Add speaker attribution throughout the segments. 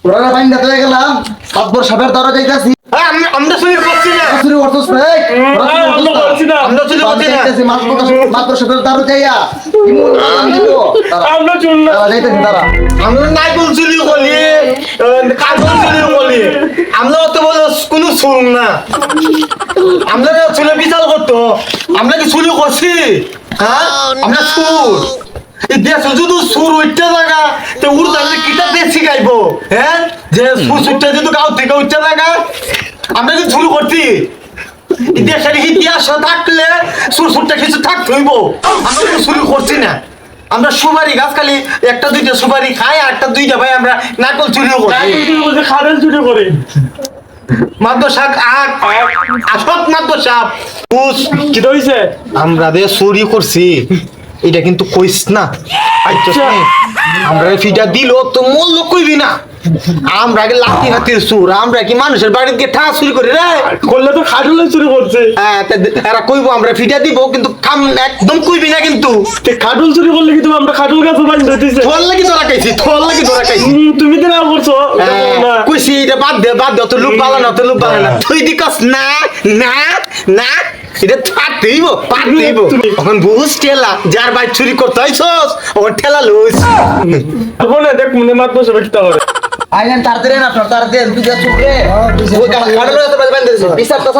Speaker 1: ওরা বাইন্দা তো গেলাম সাতবর সাবের দরা যাইতাছি
Speaker 2: আমরা চুরি করছি না
Speaker 1: চুরি করছস ভাই আমরা করছি না
Speaker 2: আমরা চুরি করছি না
Speaker 1: মাত্র সাবের দরা যাইয়া
Speaker 3: আমরা চুরি না
Speaker 1: যাইতাছি তারা
Speaker 2: আমরা নাই কোন চুরি করি কাগজ চুরি করি আমরা তো বলে কোনো চুর না আমরা চুরি বিচার করতো আমরা কি চুরি করছি হ্যাঁ আমরা চুর এই দেশ যদি সুর উঠতে লাগা তো উড় তাহলে কিটা বেশি গাইবো হ্যাঁ যে সুর উঠতে যদি গাও থেকে উঠতে লাগা আমরা কি চুরি করছি এই দেশের ইতিহাস থাকলে সুর সুরটা কিছু থাকতে হইব আমরা তো চুরি করছি না আমরা সুপারি গাছ খালি একটা দুইটা সুপারি খাই আর একটা দুইটা ভাই আমরা নারকল চুরিও করি
Speaker 3: খারেল চুরি করে
Speaker 2: মাদ্রাসা আগ আসত মাদ্রাসা উস
Speaker 3: কি হইছে
Speaker 2: আমরা দে চুরি করছি এটা কিন্তু কইস না আচ্ছা আমরা ফিটা দিল তো মূল্য কইবি না আমরা কি লাঠি হাতির সুর আমরা কি মানুষের বাড়িতে গিয়ে ঠা চুরি করি রে
Speaker 3: করলে তো খাটুলে চুরি করছে
Speaker 2: হ্যাঁ এরা কইবো আমরা ফিটা দিব কিন্তু কাম একদম কইবি না কিন্তু
Speaker 3: খাটুল চুরি করলে কি তুমি আমরা খাটুল গাছ বান্ধ দিতেছে
Speaker 2: থল লাগি ধরা খাইছি
Speaker 3: তুমি তো না করছো
Speaker 2: কইছি এটা বাদ দে তো লুক বালা না তুই দিকস না না না এটা থাকতেইব পারতেইব এখন বুঝ ঠেলা যার বাইক চুরি করতে হইছস ওর ঠেলা লইছ
Speaker 3: বলে দেখ মনে মাত্র সব একটা করে
Speaker 1: আইলেন তাড়াতাড়ি না আপনার তাড়াতাড়ি দুই যা চুপ রে ওই কাড়লো তো বান্ধে বিচার তো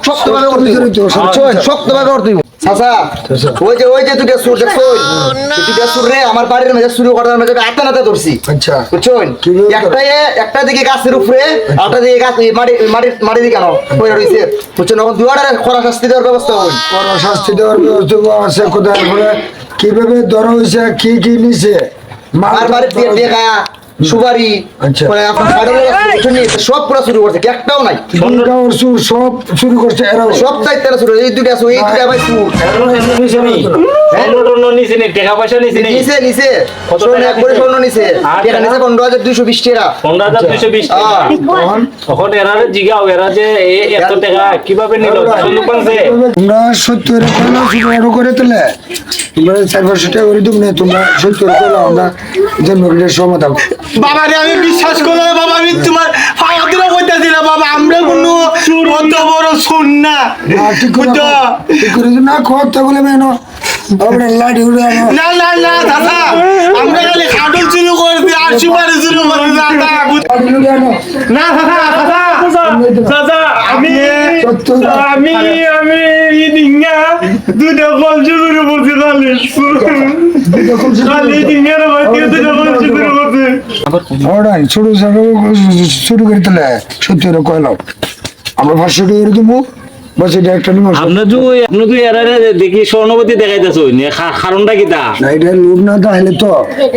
Speaker 1: শক্ত ভাবে করতে শক্ত ভাবে করতে চাচা ওই যে তুই সুর দেখছ তুই সুর রে আমার বাড়ির মধ্যে শুরু করার মধ্যে আটা নাটা ধরছি
Speaker 4: আচ্ছা
Speaker 1: বুঝছেন একটা দিকে গাছের উপরে আরেকটা দিকে গাছ মাটি দিকে কেন কইরা রইছে বুঝছেন এখন দুয়ারে খরা শাস্তি দেওয়ার ব্যবস্থা হই
Speaker 4: বড় শাস্তি দেওয়ার ব্যবস্থা আছে কোথায় করে কিভাবে ধরা হয়েছে কি কি নিছে
Speaker 1: আর বাড়ির দিয়ে দেখা সুপারি
Speaker 4: আচ্ছা।
Speaker 1: মানে আপনার সব পুরো শুরু করছে একটাও নাই
Speaker 4: সব শুরু করছে এরাও
Speaker 1: সব দায়িত্ব শুরু এই দুইটা ভাই সুর
Speaker 3: টাকা পয়সা নিছে
Speaker 1: নিচে নিচে স্বর্ণ একবারে স্বর্ণ নিচে টাকা নিচে 15,220 টাকা
Speaker 3: 15,220 টাকা তখন এরা জিগাও এরা যে এত টাকা কিভাবে নিল শুনু পানছে
Speaker 4: তোমরা 70 টাকা শুরু করে তোলে তোমরা 400 টাকা করে তুমি তোমরা 70 টাকা আমরা জন্মদিনের সমাধান
Speaker 2: বাবা রে আমি বিশ্বাস করব বাবা আমি তোমার পাওয়া দিলে কইতাছি না বাবা আমরা কোনো অত বড় শুন না
Speaker 4: ঠিক করে না কথা বলে মেনো আমরা লাড়ি উড়ে
Speaker 2: না দাদা আমরা খালি খাটল চুরি করছি আর সুপারি চুরি করছি দাদা না দাদা আমি ইদিঙ্গা দুটো কল চুরি করছি খালি ইদিঙ্গার বাকি দুটো কল চুরি করছি
Speaker 4: ওরাই শুরু করে তোলে 70 টাকা কইলো আমরা 500 টাকা করে দেবো বস এটা একটা নিমো
Speaker 3: আপনি তো এরা দেখি স্বর্ণবতী দেখাইতেছো কারণটা কি তা
Speaker 4: না এটা লোক না তাহলে তো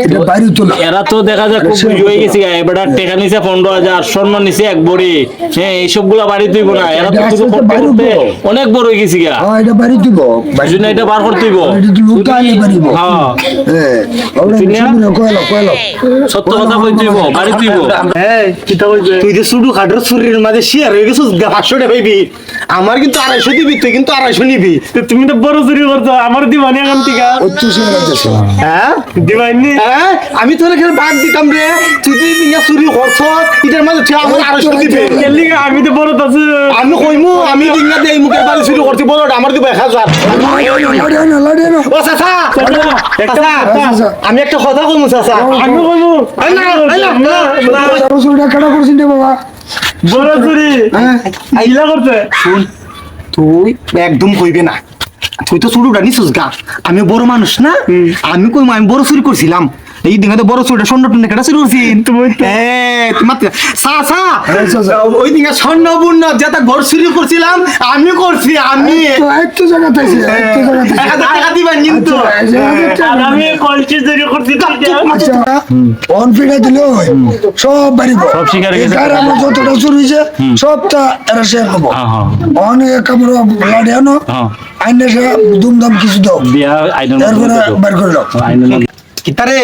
Speaker 4: এটা বাইরে তোলা
Speaker 3: এরা তো দেখা যায় খুব বুঝ হয়ে গেছে এবার টাকা নিছে 15,000 স্বর্ণ নিছে এক বড়ি হ্যাঁ এইসব গুলা বাড়ি তুইব না এরা তো অনেক বড় হয়ে গেছে গা
Speaker 4: হ্যাঁ এটা বাড়ি দিব
Speaker 3: বুঝুন এটা বার করতে হইব
Speaker 4: এটা তো লোক তাহলে বাড়িব
Speaker 3: হ্যাঁ
Speaker 4: কইলো
Speaker 3: সত্য কথা কইতে হইব বাড়ি তুইব
Speaker 2: এই কিটা কইছে তুই যে সুডু খাটর শরীরের মাঝে শেয়ার হয়ে গেছিস 500 টাকা পাইবি আমার কিন্তু 250 দিবি তুই কিন্তু 250 নিবি
Speaker 3: তুমি তো বড় চুরি করছো আমার দিবানি এখন টিকা
Speaker 2: হ্যাঁ
Speaker 3: দিবানি
Speaker 2: হ্যাঁ আমি তোর এখানে ভাগ দিতাম রে তুই তুই ইয়া চুরি করছ এটার মাঝে তুই আমার 250 দিবি
Speaker 3: কেলি আমি তো বড় আছে
Speaker 2: আমি কইমু আমি দিঙ্গা দেই মুখের বাড়ি চুরি করতে বড় আমার দিব 1000 ও চাচা আমি একটা কথা কইমু চাচা
Speaker 3: আমি কইবো
Speaker 4: বাবা
Speaker 3: বড় চুরি আইলা করতে
Speaker 2: শুন তুই একদম কইবে না তুই তো চুরিটা নিছিস গা আমি বড় মানুষ না আমি কইমু আমি বড় চুরি করছিলাম এই দিনে বড় চুরিটা স্বর্ণ টুনে কেটা চুরি করছি তুমি তোমার ওই দিনে স্বর্ণ বুর্ণ যেটা ঘর চুরি করছিলাম আমি করছি আমি
Speaker 4: একটু জায়গা থাকছে
Speaker 2: টাকা দিবেন কিন্তু
Speaker 3: আমি কলচি চুরি করছি
Speaker 4: অন ফিরে দিল সব বাড়ি
Speaker 3: সব শিকার হয়ে গেছে
Speaker 4: আমার যতটা চুরি হয়েছে সবটা এরা শেয়ার করবো অনেক কাপড় লাড়ি আনো আইনে সে দুমদাম কিছু দাও
Speaker 3: বিয়া আইডন
Speaker 4: তারপরে বার করে দাও
Speaker 2: কিতারে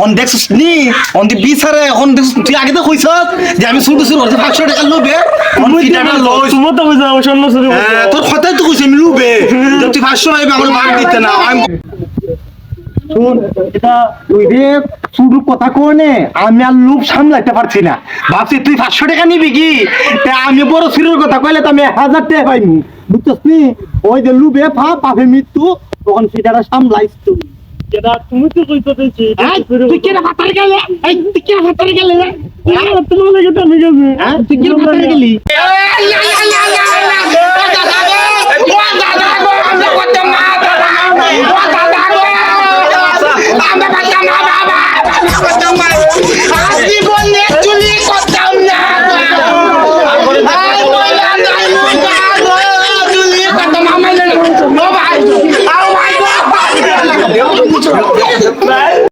Speaker 2: অন দেখছস নি অন দি বিচারে অন দেখছস তুই আগে তো কইছস যে আমি শুরু শুরু করতে 500 টাকা লবে অন কি টাকা লই
Speaker 3: তুমি তো বুঝাও স্বর্ণ চুরি
Speaker 2: তোর কথাই তো কইছি আমি লুবে যদি তুই 500 পাইবে আমার মার দিতে না আমি
Speaker 3: শুন এটা
Speaker 2: তুই রে শুরু কথা কোনে আমি আর লোভ সামলাইতে পারছি না ভাবছি তুই 500 টাকা নিবি কি তা আমি বড় শুরুর কথা কইলে তো আমি 1000 টাকা পাইনি বুঝছস নি ওই যে লোভে পাপে মৃত্যু তখন সেটা সামলাইছ তুই
Speaker 3: যেটা তুমি তো কইতে দিছি
Speaker 2: তুই কেন হাতার গেলে তুই কেন হাতার গেলে
Speaker 3: তোমার লাগে তো আমি গেছি
Speaker 2: তুই কেন হাতার গেলি